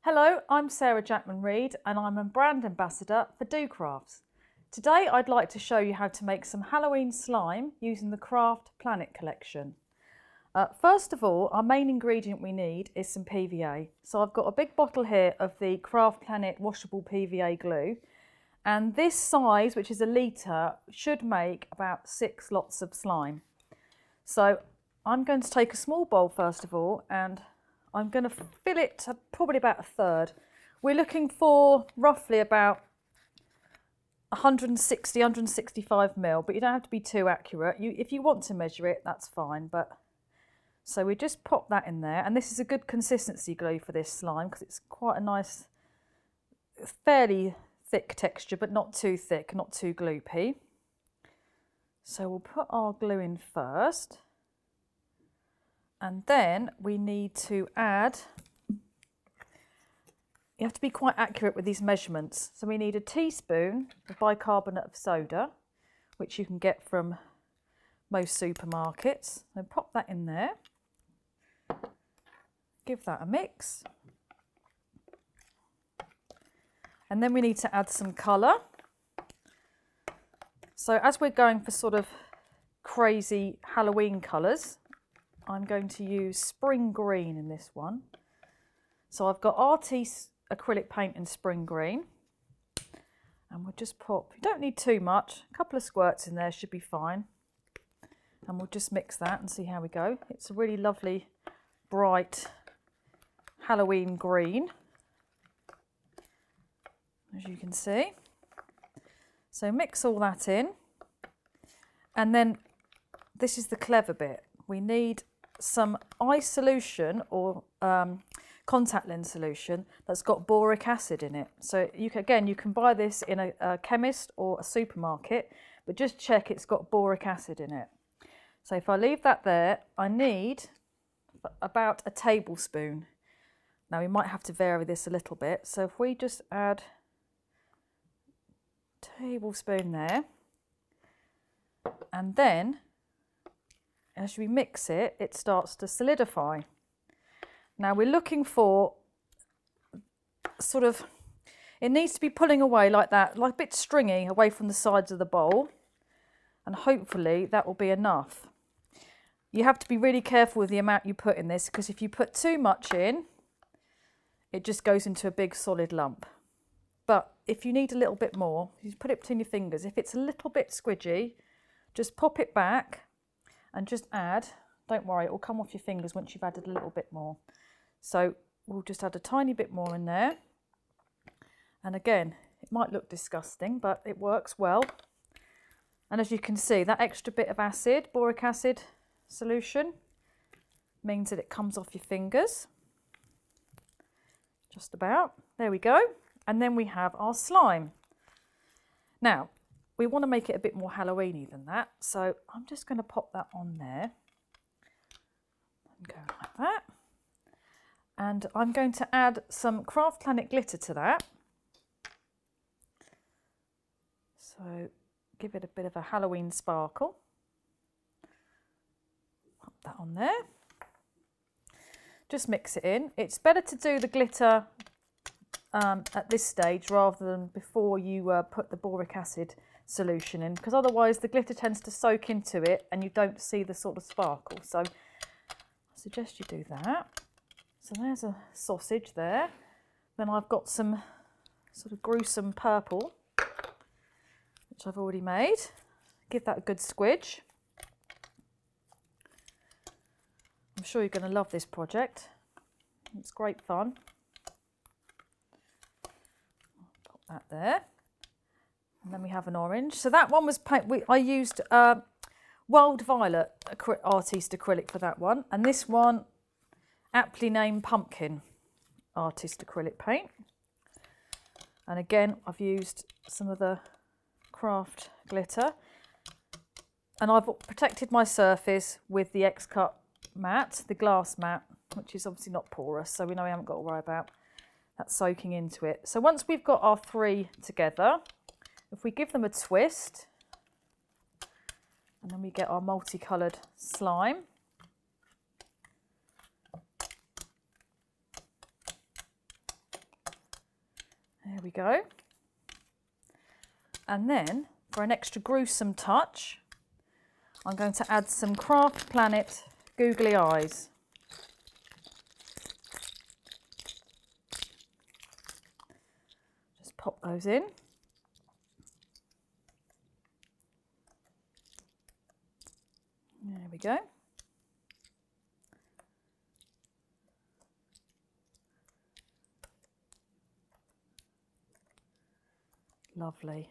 Hello, I'm Sarah Jackman Read and I'm a brand ambassador for docrafts. Today I'd like to show you how to make some Halloween slime using the Craft Planet collection. First of all, our main ingredient we need is some PVA. So I've got a big bottle here of the Craft Planet washable PVA glue, and this size, which is a litre, should make about 6 lots of slime. So I'm going to take a small bowl first of all, and I'm going to fill it to probably about a third. We're looking for roughly about 160, 165 ml, but you don't have to be too accurate. If you want to measure it, that's fine. So we just pop that in there, and this is a good consistency glue for this slime because it's quite a nice, fairly thick texture, but not too thick, not too gloopy. So we'll put our glue in first. And then we need to add, you have to be quite accurate with these measurements. So we need a teaspoon of bicarbonate of soda, which you can get from most supermarkets. So pop that in there. Give that a mix. And then we need to add some colour. So as we're going for sort of crazy Halloween colours, I'm going to use spring green in this one. So I've got Artiste Acrylic Paint in spring green. And we'll just pop, you don't need too much, a couple of squirts in there should be fine. And we'll just mix that and see how we go. It's a really lovely, bright Halloween green, as you can see. So mix all that in. And then this is the clever bit. We need some eye solution or contact lens solution that's got boric acid in it. So you can buy this in a chemist or a supermarket, but just check it's got boric acid in it. So if I leave that there, I need about a tablespoon. Now we might have to vary this a little bit. So if we just add a tablespoon there, and then as we mix it, it starts to solidify. Now we're looking for sort of, it needs to be pulling away like that, like a bit stringy away from the sides of the bowl. And hopefully that will be enough. You have to be really careful with the amount you put in this, because if you put too much in, it just goes into a big solid lump. But if you need a little bit more, you put it between your fingers. If it's a little bit squidgy, just pop it back and just add, don't worry, it will come off your fingers once you've added a little bit more. So we'll just add a tiny bit more in there. And again, it might look disgusting, but it works well. And as you can see, that extra bit of acid, boric acid solution, means that it comes off your fingers. Just about. There we go. And then we have our slime. Now, we want to make it a bit more Halloweeny than that, so I'm just going to pop that on there and go like that. And I'm going to add some Craft Planet glitter to that. So give it a bit of a Halloween sparkle. Pop that on there. Just mix it in. It's better to do the glitter at this stage rather than before you put the boric acid solution in, because otherwise the glitter tends to soak into it and you don't see the sort of sparkle. So I suggest you do that. So there's a sausage there. Then I've got some sort of gruesome purple, which I've already made. Give that a good squidge. I'm sure you're going to love this project. It's great fun. Pop that there. And then we have an orange. So that one was I used Wild Violet Artiste Acrylic for that one. And this one, aptly named Pumpkin Artiste Acrylic Paint. And again, I've used some of the Craft glitter. And I've protected my surface with the X-Cut matte, the glass matte, which is obviously not porous, so we know we haven't got to worry about that soaking into it. So once we've got our three together, if we give them a twist, and then we get our multicoloured slime. There we go. And then for an extra gruesome touch, I'm going to add some Craft Planet googly eyes. Just pop those in. There we go. Lovely.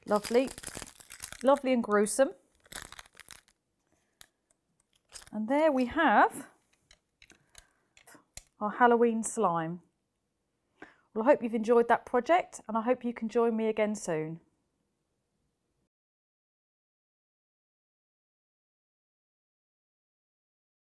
Lovely. Lovely and gruesome. And there we have our Halloween slime. Well, I hope you've enjoyed that project, and I hope you can join me again soon.